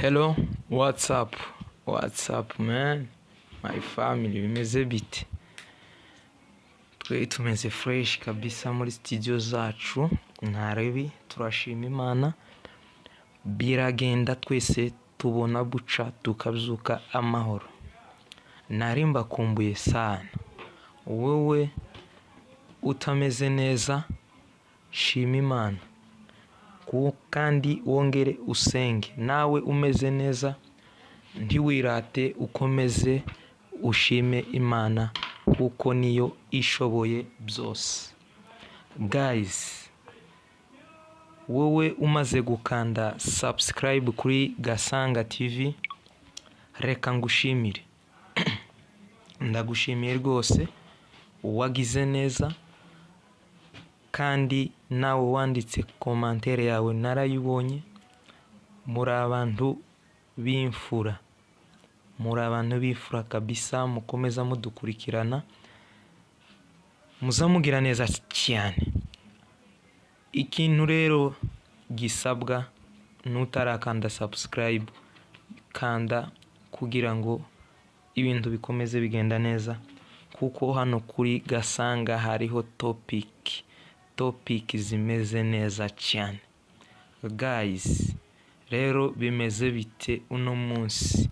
Hello, what's up? What's up, man? My family, bimeze bite? Twe tumeze fresh kabisa muri studio zacu, ntarebi, turashima Imana. Biragenda twese tubona buca tukabyuka amahoro. Nari mbakumbuye sana. Wowe utameze neza, shima Imana. Kandi wongere usenge. Nawe umeze neza, ntiwirate, ukomeze ushime Imana kuko niyo ishoboye byose. Guys, wowe umaze gukanda subscribe kuri Gasanga TV, reka ngushimire. Ndagushimiye rwose, wagize neza, kandi nawe wanditse commentaire yawe narayibonye. Muri abantu b'imfura, muri abantu b'imfura kabisa, mukomeza mudukurikirana, muzamugira neza cyane. Ikintu rero gisabwa, nutarakanda subscribe, kanda kugira ngo ibintu bikomeze bigenda neza, kuko hano kuri Gasanga hariho topic zimeze neza cyane. Guys, rero bimeze bite uno munsi?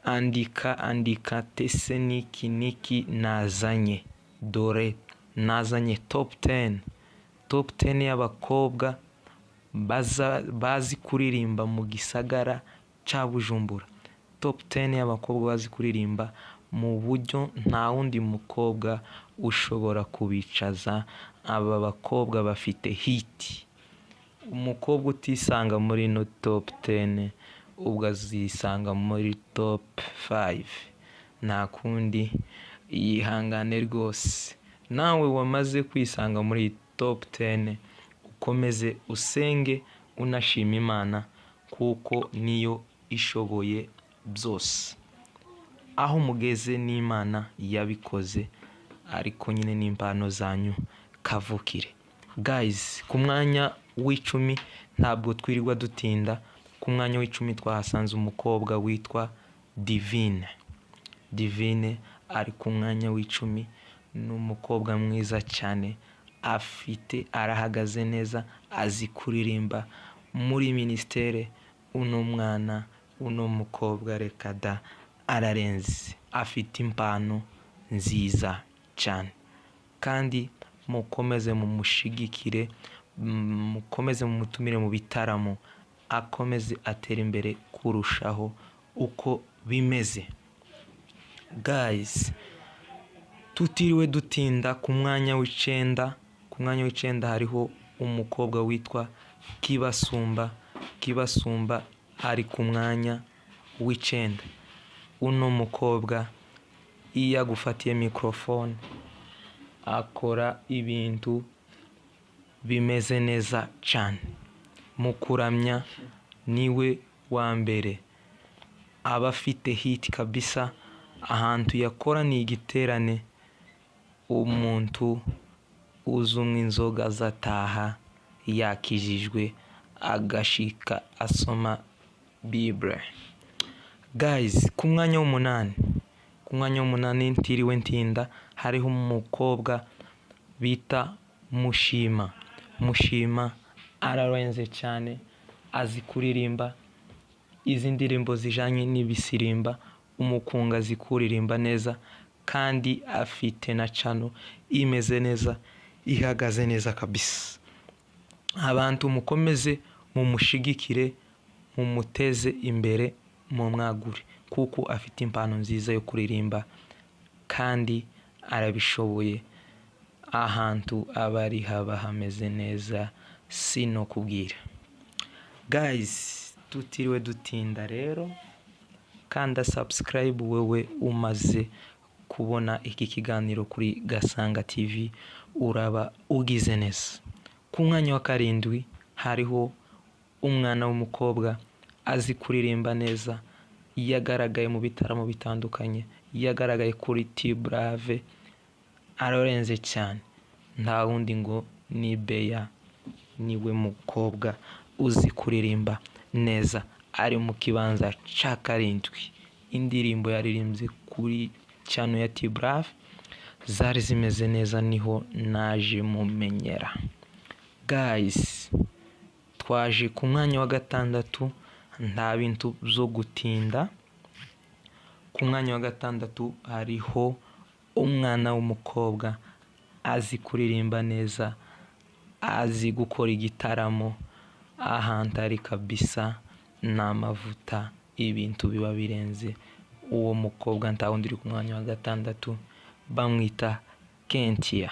Andika tese niki nazanye. Dore nazanye top 10 y'abakobwa bazi kuririmba mu gisagara ca Bujumbura. Top 10 y'abakobwa bazi kuririmba mu buryo nta wundi mukobwa ushobora kubicaza. Aba bakobwa bafite hit. Umukobwa utisanga muri no top 10 ubwo azisanga muri top 5. Nta kundi, yihangane rwose. Nawe wamaze kwisanga muri top 10, ukomeze usenge unashima Imana kuko niyo ishoboye byose. Aho mugeze n'Imana yabikoze, ariko nyine n'impano zanyu kavukire. Guys, ku mwanya w'10 ntabwo twirirwa dutinda. Ku mwanya w'10 twahasanze umukobwa witwa Divine ari ku mwanya w'10. Ni umukobwa mwiza cyane, arahagaze neza, azi kuririmba muri ministere. Uno mwana, uno mukobwa reka da, ararenze, afite impano nziza cyane. Kandi mukomeze mumushigikire, mukomeze mumutumire mu bitaramo, akomeze atera imbere kurushaho uko bimeze. Guys, tutiriwe dutinda, ku mwanya w'9 hariho umukobwa witwa Kibasumba ari ku mwanya w'9. Uno mukobwa iyo agufatiye microphone akora ibintu bimeze neza cyane. Mu kuramya niwe wa mbere, aba afite hit kabisa. Ahantu yakora ni igiterane, umuntu uzumwa inzoga azataha yakijijwe, agashika asoma Bible. Guys, ku mwanya w'8 ntiriwe ntinda, hariho umukobwa bita Mushima. Ararenze cyane, azi kuririmba izi ndirimbo zijanye n'ibisirimba. Umukunga azi kuririmba neza, kandi afite na channel imeze neza, ihagaze neza kabisa. Abantu mukomeze mumushigikire, mumuteze imbere, mu mwagure, kuko afite impano nziza yo kuririmba kandi arabishoboye. Ahantu abari haba hameze neza, sino kubwira. Guys, tutiriwe dutinda rero, kanda subscribe wewe umaze kubona iki kiganiro kuri Gasanga TV, uraba ugize neza. Ku mwanya wa 7 hariho umwana w'umukobwa azi kuririmba neza, yagaragaye mu bitaramo bitandukanye, yagaragaye kuri T-Brave, ararenze cyane. Nta wundi ngo ni Beya, niwe mukobwa uzi kuririmba neza, ari mu kibanza ca karindwi. Indirimbo yaririmbye kuri channel ya T-Brave zari zimeze neza, niho naje mumenyera. Guys, twaje ku mwanya wa gatandatu, nta bintu byo gutinda. Ku mwanya wa gatandatu hariho umwana w'umukobwa azi kuririmba neza, azi gukora igitaramo ahantu ari kabisa, n'amavuta, ibintu biba birenze. Uwo mukobwa nta wundi uri ku mwanya wa gatandatu, bamwita Kentia.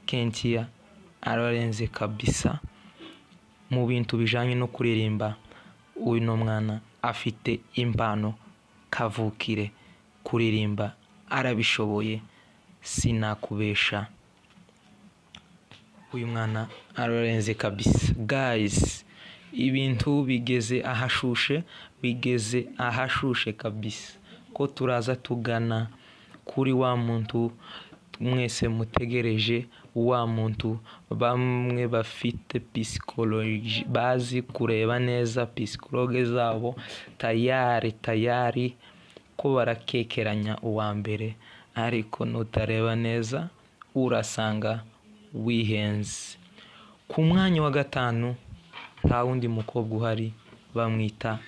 Kentia ararenze kabisa mu bintu bijanye no kuririmba. Uyu no mwana afite impano kavukire, kuririmba arabishoboye, sinakubesha. Uyu mwana ararenze kabisa. Guys, ibintu bigeze ahashushe kabisa, ko turaza tugana kuri wa muntu mwese mutegereje, wa muntu bamwe bafite psychology, bazi kureba neza psychologue zabo, tayari ko barakekeranya uwa mbere, ariko nutareba neza urasanga wihenze. Ku mwanya wa gatanu nta wundi mukobwa uhari, bamwita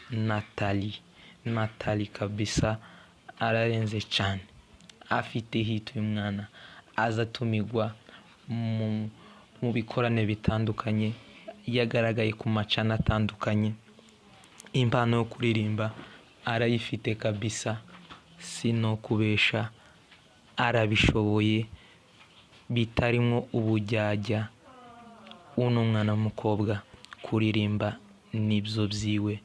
Natalie kabisa, ararenze cyane, afite hit. Uyu mwana azatumigwa mu bikorane bitandukanye, yagaragaye ku macana atandukanye. Impano yo kuririmba arayifite kabisa, sino kubesha, arabishoboye bitarimo ubujyajya. Uno mwana w'umukobwa kuririmba nibyo byiwe,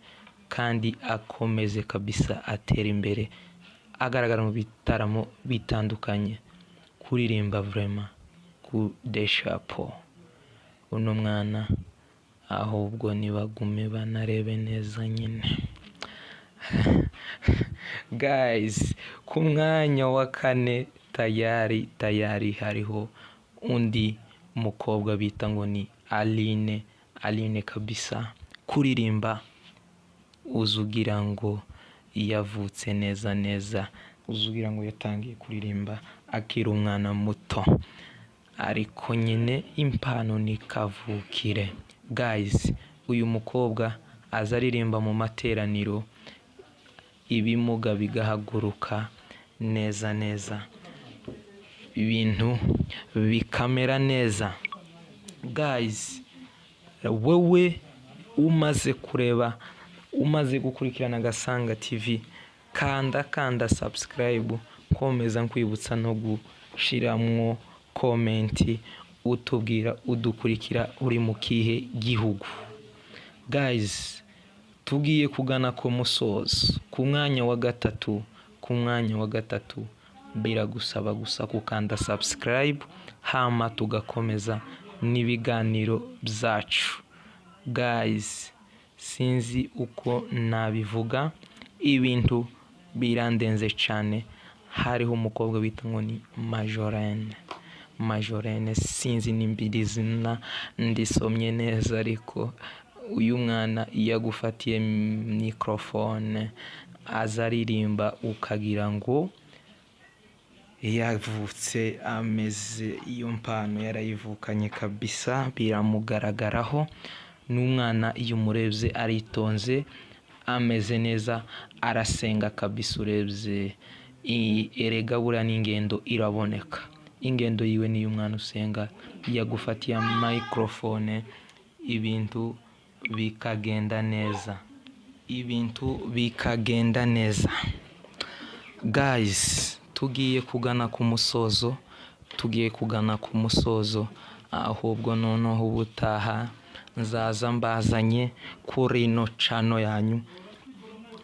kandi akomeze kabisa atera imbere, agaragara mu bitaramo bitandukanye. Kuririmba vraiment ku de chapeau. Uno mwana ahubwo nibagume banarebe neza nyine. Guys, ku mwanya wa kane tayari hariho undi mukobwa bita ngo ni Aline kabisa. Kuririmba uzugira ngo yavutse neza, uzugira ngo yatangiye kuririmba akiri umwana muto, ariko nyine impano ni kavukire. Guys, uyu mukobwa azaririmba mu materaniro, ibimuga bigahaguruka neza, ibintu bikamera neza. Guys, wewe umaze kureba, umaze gukurikirana Gasanga TV, kanda subscribe, komeza nkwibutsa no gushiramwo comment, utubwira udukurikira uri mu kihe gihugu. Guys, tugiye kugana ku musozo. Ku mwanya wa gatatu biragusaba gusa kukanda subscribe, hama tugakomeza n'ibiganiro byacu. Guys, sinzi uko nabivuga, ibintu birandenze cyane. Hariho umukobwa bita ngo ni Majorene, sinzi nimbizina ndisomye neza, ariko uyu mwana yagufatiye microphone azaririmba ukagira ngo yavutse ameze. Iyo mpano yarayivukanye kabisa, biramugaragaraho. N'umwana iyo umurebye aritonze, ameze neza, arasenga kabisa. Urebye erega buriya n'ingendo iraboneka. Ingendo yiwe niyo umwana usenga, yagufatiye microphone, ibintu bikagenda neza. Guys, tugiye kugana ku musozo, ahubwo noneho ubutaha nzaza mbazanye kuri ino channel yanyu.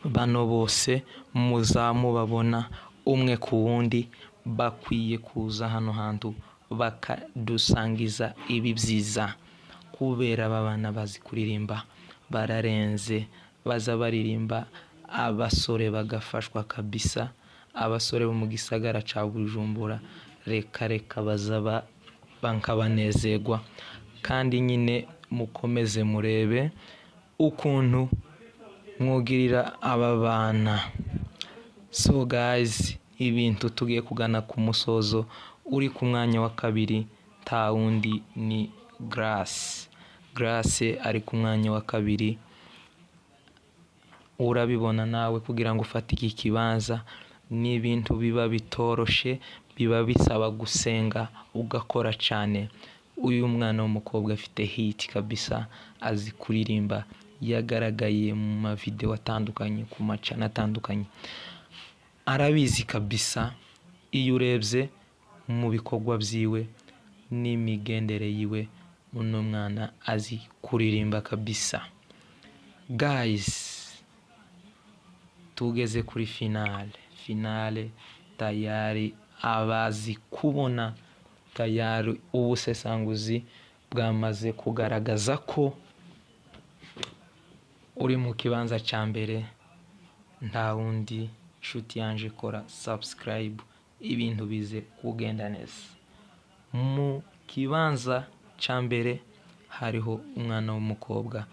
Bano bose muzamubabona umwe ku wundi, bakwiye kuza hano hantu bakadusangiza ibi byiza, kubera babana bazi kuririmba, bararenze, baza baririmba. Abasore bagafashwa kabisa, abasore bo mu gisagara ca Bujumbura, reka bazaba bankabanezerwa. Kandi nyine mukomeze murebe ukuntu mwugirira aba bana. So guys, ibintu tugiye kugana ku musozo. Uri ku mwanya wa kabiri nta wundi ni Grace ari ku mwanya wa kabiri. Urabibona nawe kugira ngo ufate iki kibanza ni ibintu biba bitoroshe, biba bisaba gusenga ugakora cyane. Uyu mwana w'umukobwa afite hit kabisa, azi kuririmba, yagaragaye mu mavideo atandukanye ku macana atandukanye, arabizi kabisa. Iyo urebye mu bikorwa byiwe n'imigendere yiwe, uno mwana azi kuririmba kabisa. Guys, tugeze kuri finale tayari. Abazi kubona tayari ubusesanguzi bwamaze kugaragaza ko uri mu kibanza cya mbere nta wundi. Nshuti yanje, kora subscribe, ibintu bize kugenda neza. Mu kibanza cya mbere hariho umwana w'umukobwa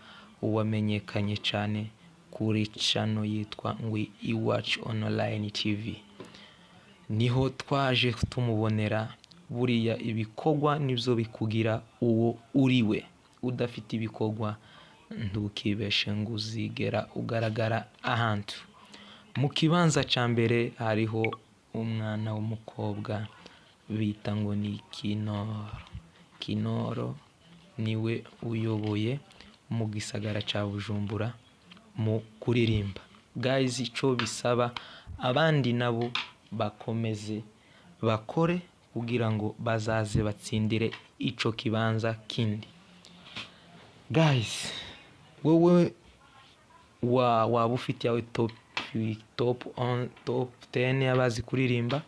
wamenyekanye cyane kuri channel yitwa Iwacu Online TV. Niho twaje tumubonera. Buriya ibikorwa nibyo bikugira uwo uriwe. Udafite ibikorwa ntukibeshe ngo uzigera ugaragara ahantu. Mu kibanza cya mbere hariho umwana w'umukobwa bita ngo ni Kinoro. Niwe uyoboye mu gisagara cya Bujumbura mu kuririmba. Guys, icyo bisaba abandi nabo bakomeze bakore kugira ngo bazaze batsindire ico kibanza kindi. Guys, wowe waba ufite yawe top 10 y'abazi kuririmba?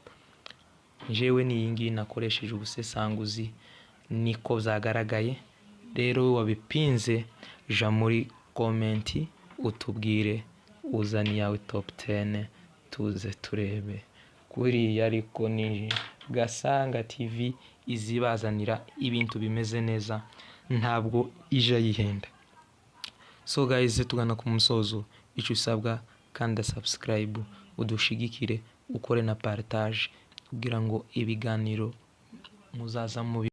Jewe ni yingi nakoresheje ubusesanguzi niko zagaragaye. Rero wabipinze, ja muri comment utubwire uzani yawe top 10 tuze turebe. Kuri ariko ni Gasanga TV izibazanira ibintu bimeze neza, ntabwo ija yihenda. So guys, tugana ku musozo. Icyo usabwa kanda subscribe, udushigikire, ukore na partage kugira ngo ibiganiro muzaza mu